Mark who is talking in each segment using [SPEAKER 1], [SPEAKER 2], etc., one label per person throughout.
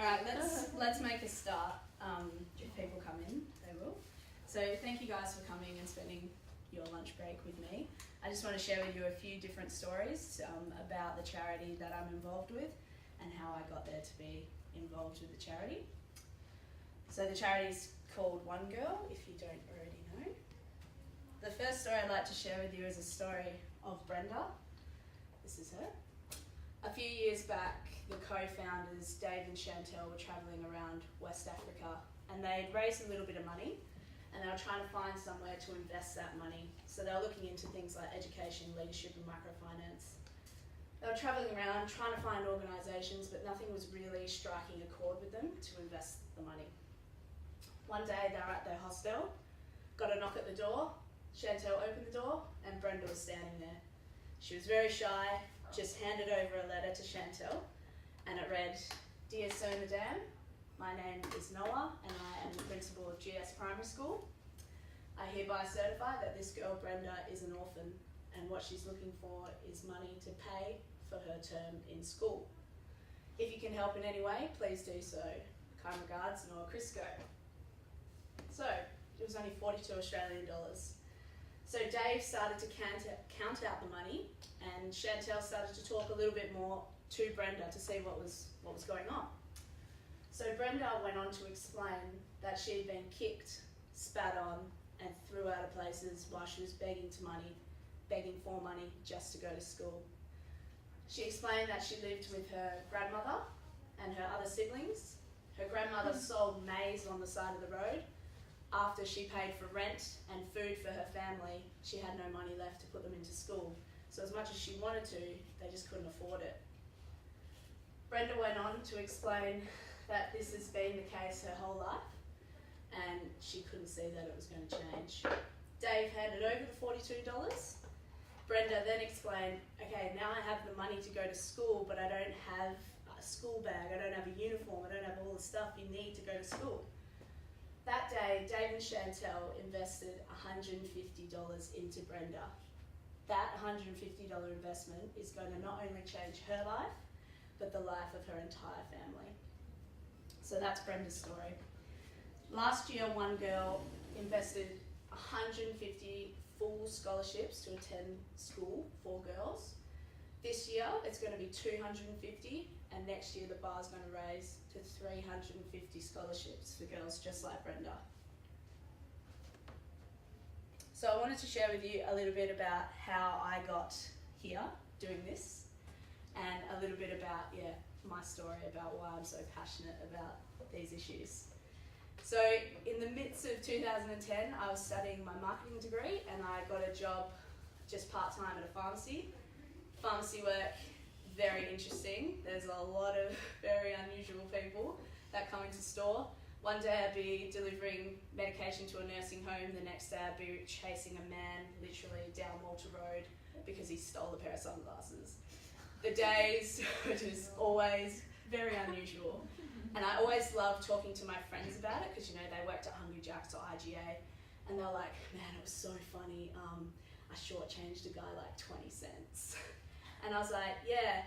[SPEAKER 1] Alright, let's make a start. If people come in, they will. So thank you guys for coming and spending your lunch break with me. I just want to share with you a few different stories about the charity that I'm involved with and how I got there to be involved with the charity. So the charity is called One Girl, if you don't already know. The first story I'd like to share with you is a story of Brenda. This is her. A few years back, the co-founders, Dave and Chantel, were travelling around West Africa, and they'd raised a little bit of money, and they were trying to find somewhere to invest that money. So they were looking into things like education, leadership and microfinance. They were travelling around trying to find organisations, but nothing was really striking a chord with them to invest the money. One day they were at their hostel, got a knock at the door. Chantel opened the door and Brenda was standing there. She was very shy, just handed over a letter to Chantel, and it read, "Dear Sir Madame, my name is Noah and I am the principal of GS Primary School. I hereby certify that this girl Brenda is an orphan and what she's looking for is money to pay for her term in school. If you can help in any way, please do so. Kind regards, Noah Crisco." So, it was only 42 Australian dollars. So Dave started to count out the money, and Chantel started to talk a little bit more to Brenda to see what was going on. So Brenda went on to explain that she had been kicked, spat on, and threw out of places while she was begging for money just to go to school. She explained that she lived with her grandmother and her other siblings. Her grandmother sold maize on the side of the road. After she paid for rent and food for her family, she had no money left to put them into school. So as much as she wanted to, they just couldn't afford it. Brenda went on to explain that this has been the case her whole life, and she couldn't see that it was going to change. Dave handed over the $42. Brenda then explained, okay, now I have the money to go to school, but I don't have a school bag, I don't have a uniform, I don't have all the stuff you need to go to school. That day, Dave and Chantel invested $150 into Brenda. That $150 investment is going to not only change her life, but the life of her entire family. So that's Brenda's story. Last year, One Girl invested 150 full scholarships to attend school for girls. This year, it's going to be 250, and next year the bar's going to raise to 350 scholarships for girls just like Brenda. So I wanted to share with you a little bit about how I got here doing this, and a little bit about my story about why I'm so passionate about these issues. So in the midst of 2010, I was studying my marketing degree, and I got a job just part-time at a pharmacy. Pharmacy work, very interesting. There's a lot of very unusual people that come into store. One day I'd be delivering medication to a nursing home, the next day I'd be chasing a man literally down Walter Road because he stole a pair of sunglasses. The days were just always very unusual. And I always loved talking to my friends about it because, they worked at Hungry Jack's or IGA, and they were like, man, it was so funny. I shortchanged a guy like 20 cents. And I was like, yeah.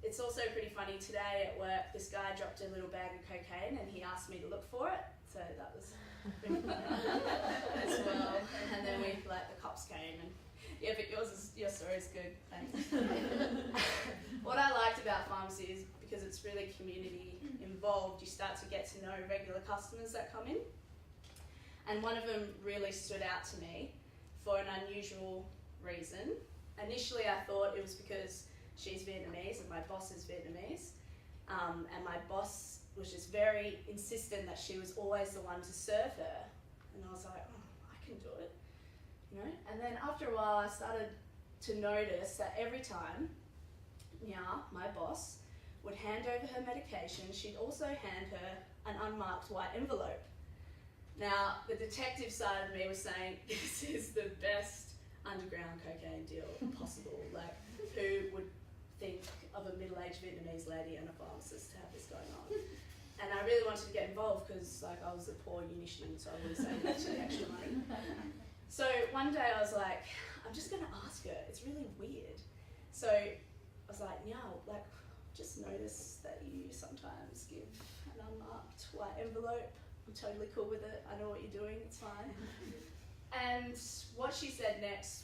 [SPEAKER 1] It's also pretty funny. Today at work, this guy dropped a little bag of cocaine and he asked me to look for it. So that was pretty funny as well. And then the cops came and, but your story's good, thanks. What I liked about pharmacy is because it's really community involved, you start to get to know regular customers that come in. And one of them really stood out to me for an unusual reason. Initially I thought it was because she's Vietnamese and my boss is Vietnamese, and my boss was just very insistent that she was always the one to serve her, and I was like, oh, I can do it, And then after a while I started to notice that every time my boss would hand over her medication, she'd also hand her an unmarked white envelope. Now the detective side of me was saying, this is the best underground cocaine deal possible. Who would think of a middle-aged Vietnamese lady and a pharmacist to have this going on? And I really wanted to get involved because I was a poor uni student, so I would have saved the extra money. So one day I was like, I'm just going to ask her. It's really weird. So I was like, just notice that you sometimes give an unmarked white envelope. I'm totally cool with it. I know what you're doing, it's fine. And what she said next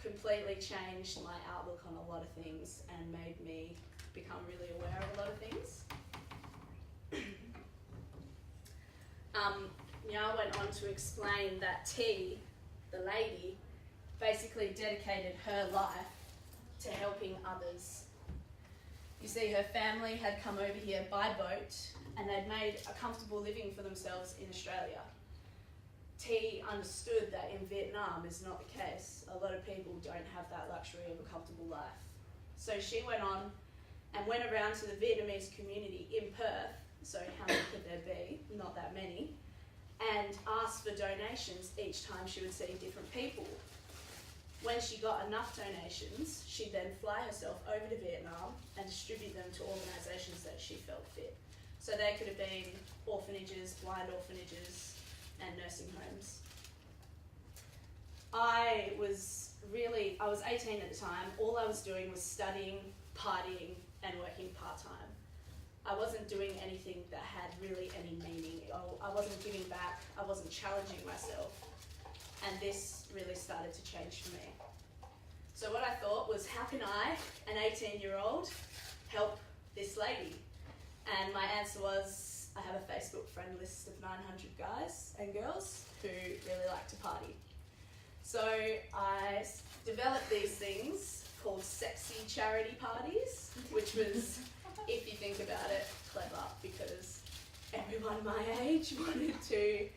[SPEAKER 1] completely changed my outlook on a lot of things and made me become really aware of a lot of things. Nya went on to explain that T, the lady, basically dedicated her life to helping others. You see, her family had come over here by boat and they'd made a comfortable living for themselves in Australia. T understood that in Vietnam is not the case. A lot of people don't have that luxury of a comfortable life. So she went on and went around to the Vietnamese community in Perth, so how many could there be? Not that many, and asked for donations each time she would see different people. When she got enough donations, she'd then fly herself over to Vietnam and distribute them to organisations that she felt fit. So they could have been orphanages, blind orphanages, and nursing homes. I was 18 at the time. All I was doing was studying, partying, and working part-time. I wasn't doing anything that had really any meaning. I wasn't giving back, I wasn't challenging myself, and this really started to change for me. So what I thought was, how can I, an 18-year-old, help this lady? And my answer was, I have a Facebook friend list of 900 guys and girls who really like to party. So I developed these things called sexy charity parties, which was, if you think about it, clever, because everyone my age wanted to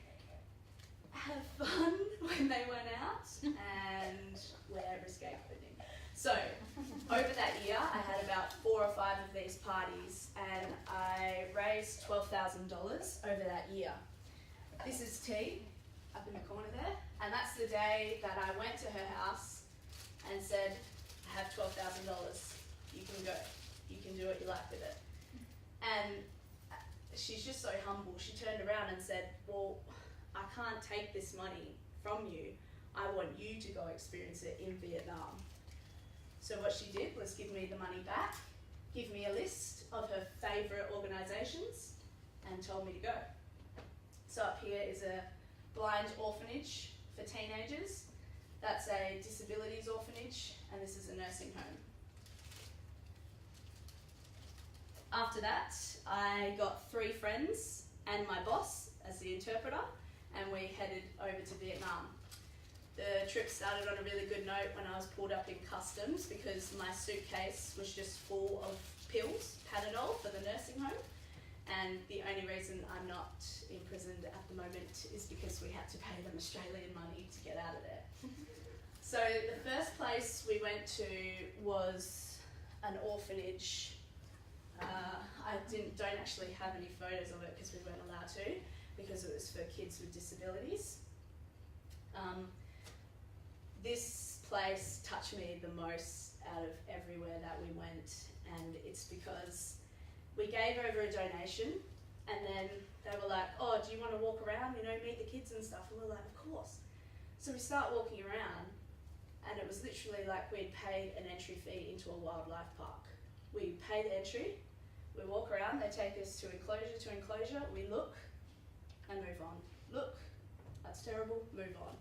[SPEAKER 1] have fun when they went out and wear risque clothing. So over that year, I had about 4 or 5 of these parties, and I raised $12,000 over that year. This is T up in the corner there, and that's the day that I went to her house and said, I have $12,000, you can go, you can do what you like with it. And she's just so humble. She turned around and said, well, I can't take this money from you. I want you to go experience it in Vietnam. So what she did was give me the money back, give me a list of her favourite organisations, and told me to go. So up here is a blind orphanage for teenagers. That's a disabilities orphanage, and this is a nursing home. After that, I got 3 friends and my boss as the interpreter, and we headed over to Vietnam. The trip started on a really good note when I was pulled up in customs because my suitcase was just full of pills, Panadol, for the nursing home. And the only reason I'm not imprisoned at the moment is because we had to pay them Australian money to get out of there. So the first place we went to was an orphanage. I don't actually have any photos of it because we weren't allowed to, because it was for kids with disabilities. This place touched me the most out of everywhere that we went, and it's because we gave over a donation, and then they were like, oh, do you want to walk around, meet the kids and stuff? And we were like, of course. So we start walking around, and it was literally like we'd paid an entry fee into a wildlife park. We pay the entry, we walk around, they take us to enclosure, we look and move on. Look, that's terrible, move on.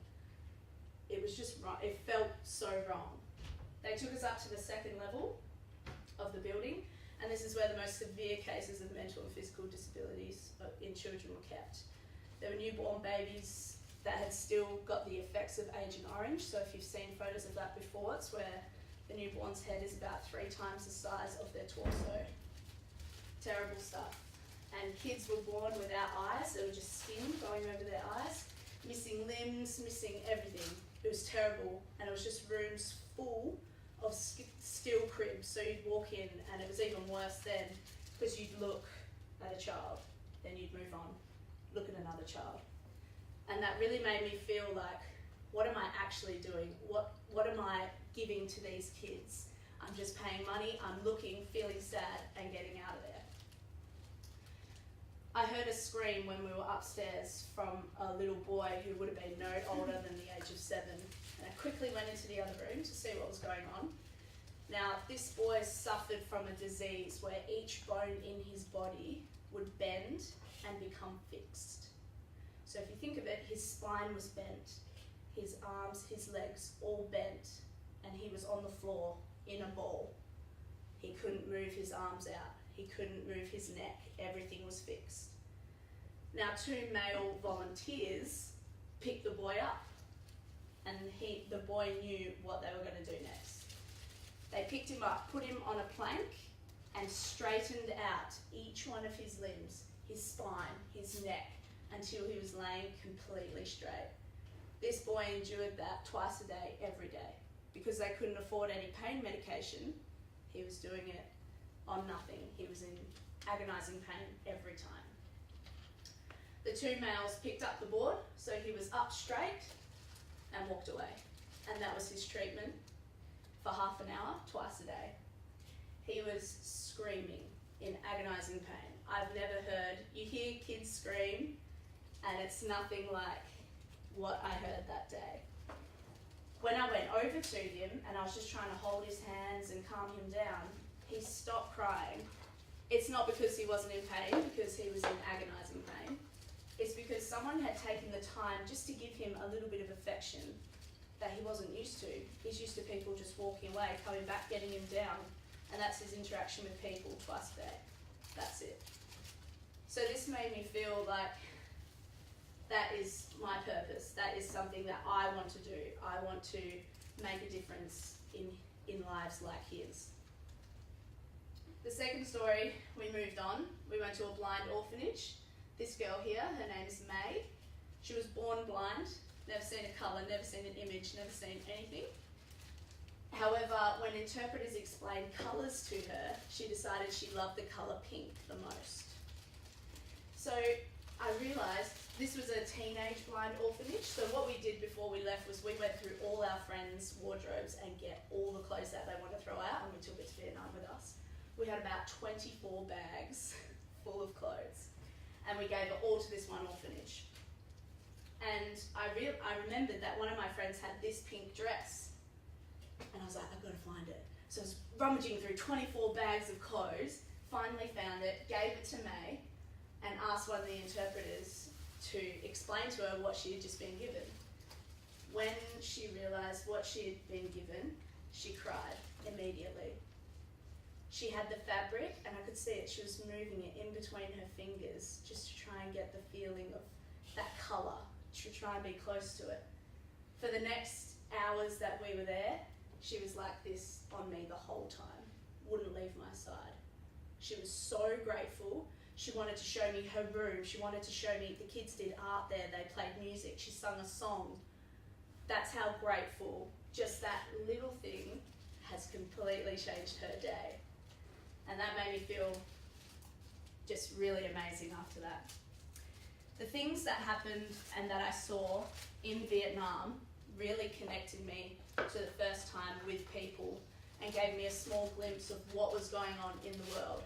[SPEAKER 1] It was just wrong, it felt so wrong. They took us up to the 2nd level of the building, and this is where the most severe cases of mental and physical disabilities in children were kept. There were newborn babies that had still got the effects of Agent Orange, so if you've seen photos of that before, it's where the newborn's head is about 3 times the size of their torso. Terrible stuff. And kids were born without eyes, they were just skin going over their eyes, missing limbs, missing everything. It was terrible, and it was just rooms full of steel cribs, so you'd walk in, and it was even worse then, because you'd look at a child, then you'd move on, look at another child. And that really made me feel like, what am I actually doing? What am I giving to these kids? I'm just paying money, I'm looking, feeling sad, and getting out of there. I heard a scream when we were upstairs from a little boy who would have been no older than the age of 7. And I quickly went into the other room to see what was going on. Now, this boy suffered from a disease where each bone in his body would bend and become fixed. So if you think of it, his spine was bent, his arms, his legs, all bent, and he was on the floor in a ball. He couldn't move his arms out, he couldn't move his neck, everything was fixed. Now, 2 male volunteers picked the boy up, and the boy knew what they were going to do next. They picked him up, put him on a plank, and straightened out each one of his limbs, his spine, his neck, until he was laying completely straight. This boy endured that twice a day, every day. Because they couldn't afford any pain medication, he was doing it on nothing. He was in agonising pain every time. The 2 males picked up the board, so he was up straight and walked away. And that was his treatment for half an hour, twice a day. He was screaming in agonising pain. I've never heard, you hear kids scream, and it's nothing like what I heard that day. When I went over to him and I was just trying to hold his hands and calm him down, he stopped crying. It's not because he wasn't in pain, because he was in agonising pain. It's because someone had taken the time just to give him a little bit of affection that he wasn't used to. He's used to people just walking away, coming back, getting him down, and that's his interaction with people twice a day. That's it. So this made me feel like that is my purpose. That is something that I want to do. I want to make a difference in lives like his. The second story, we moved on. We went to a blind orphanage. This girl here, her name is May. She was born blind, never seen a colour, never seen an image, never seen anything. However, when interpreters explained colours to her, she decided she loved the colour pink the most. So I realised this was a teenage blind orphanage. So what we did before we left was we went through all our friends' wardrobes and get all the clothes that they want to throw out, and we took it to Vietnam with us. We had about 24 bags full of clothes, and we gave it all to this one orphanage. And I remembered that one of my friends had this pink dress, and I was like, I've got to find it. So I was rummaging through 24 bags of clothes, finally found it, gave it to May, and asked one of the interpreters to explain to her what she had just been given. When she realised what she had been given, she cried immediately. She had the fabric, and I could see it. She was moving it in between her fingers just to try and get the feeling of that colour, to try and be close to it. For the next hours that we were there, she was like this on me the whole time, wouldn't leave my side. She was so grateful. She wanted to show me her room. She wanted to show me the kids did art there. They played music. She sung a song. That's how grateful just that little thing has completely changed her day. And that made me feel just really amazing after that. The things that happened and that I saw in Vietnam really connected me to the first time with people and gave me a small glimpse of what was going on in the world.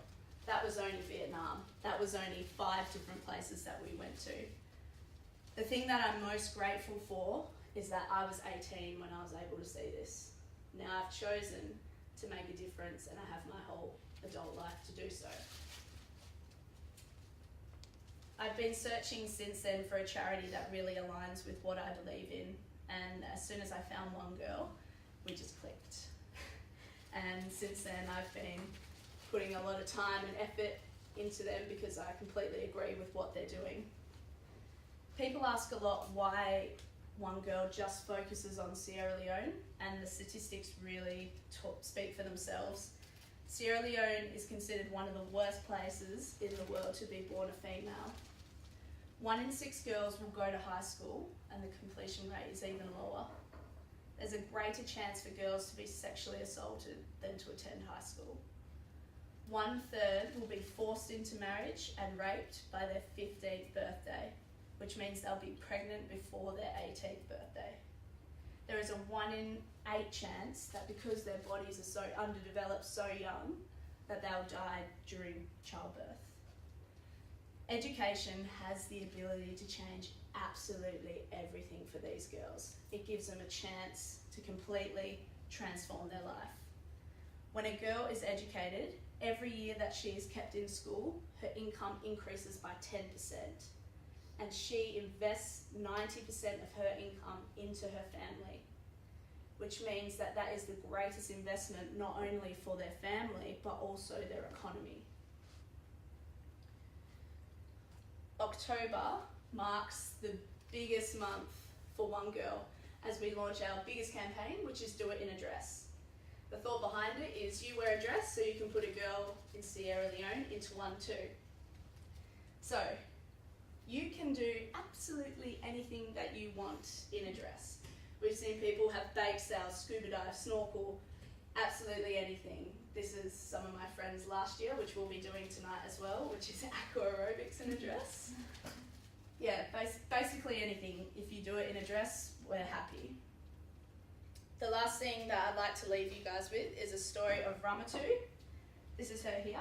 [SPEAKER 1] That was only Vietnam. That was only 5 different places that we went to. The thing that I'm most grateful for is that I was 18 when I was able to see this. Now I've chosen to make a difference, and I have my whole adult life to do so. I've been searching since then for a charity that really aligns with what I believe in, and as soon as I found one girl, we just clicked. And since then I've been putting a lot of time and effort into them because I completely agree with what they're doing. People ask a lot why one girl just focuses on Sierra Leone, and the statistics really speak for themselves. Sierra Leone is considered one of the worst places in the world to be born a female. 1 in 6 girls will go to high school, and the completion rate is even lower. There's a greater chance for girls to be sexually assaulted than to attend high school. 1/3 will be forced into marriage and raped by their 15th birthday, which means they'll be pregnant before their 18th birthday. There is a 1 in 8 chance that because their bodies are so underdeveloped so young, that they'll die during childbirth. Education has the ability to change absolutely everything for these girls. It gives them a chance to completely transform their life. When a girl is educated, every year that she is kept in school, her income increases by 10%. And she invests 90% of her income into her family, which means that that is the greatest investment not only for their family, but also their economy. October marks the biggest month for One Girl as we launch our biggest campaign, which is Do It in a Dress. The thought behind it is you wear a dress so you can put a girl in Sierra Leone into one too. So, you can do absolutely anything that you want in a dress. We've seen people have bake sales, scuba dive, snorkel, absolutely anything. This is some of my friends last year, which we'll be doing tonight as well, which is aqua aerobics in a dress. Yeah, basically anything. If you do it in a dress, we're happy. The last thing that I'd like to leave you guys with is a story of Ramatu. This is her here.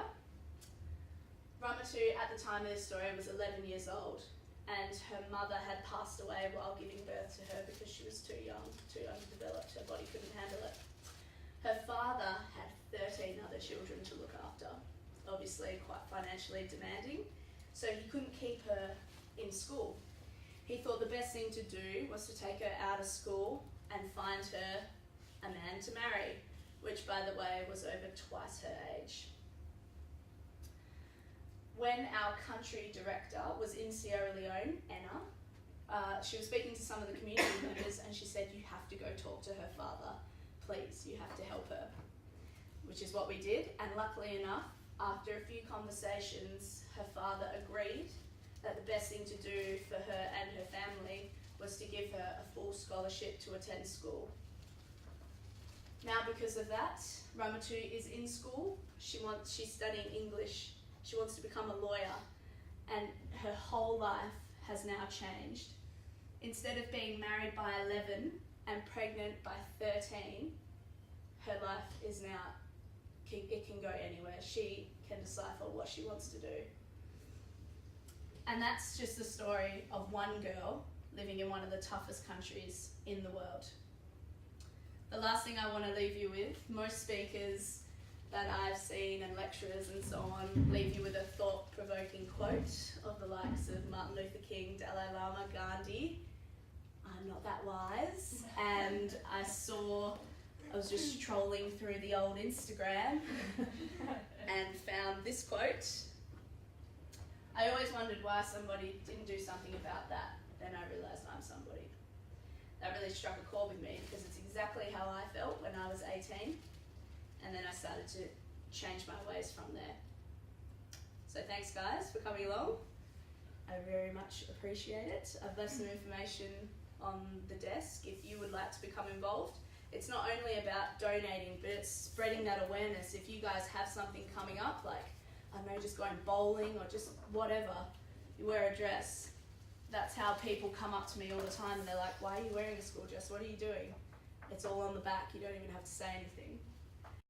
[SPEAKER 1] Ramatu, at the time of this story, was 11 years old, and her mother had passed away while giving birth to her because she was too young, too underdeveloped, her body couldn't handle it. Her father had 13 other children to look after, obviously quite financially demanding, so he couldn't keep her in school. He thought the best thing to do was to take her out of school and find her a man to marry, which, by the way, was over twice her age. When our country director was in Sierra Leone, Anna, she was speaking to some of the community members and she said, you have to go talk to her father, please, you have to help her, which is what we did. And luckily enough, after a few conversations, her father agreed that the best thing to do for her and her family was to give her a full scholarship to attend school. Now, because of that, Ramatu is in school. She's studying English. She wants to become a lawyer, and her whole life has now changed. Instead of being married by 11 and pregnant by 13, her life is now, it can go anywhere. She can decipher what she wants to do. And that's just the story of one girl living in one of the toughest countries in the world. The last thing I want to leave you with, most speakers that I've seen and lecturers and so on leave you with a thought-provoking quote of the likes of Martin Luther King, Dalai Lama, Gandhi. I'm not that wise. And I was just trolling through the old Instagram and found this quote. I always wondered why somebody didn't do something about that. Then I realised I'm somebody. That really struck a chord with me because it's exactly how I felt when I was 18. And then I started to change my ways from there. So thanks guys for coming along. I very much appreciate it. I've left some information on the desk if you would like to become involved. It's not only about donating, but it's spreading that awareness. If you guys have something coming up, like, I don't know, just going bowling or just whatever, you wear a dress. That's how people come up to me all the time and they're like, why are you wearing a school dress? What are you doing? It's all on the back. You don't even have to say anything.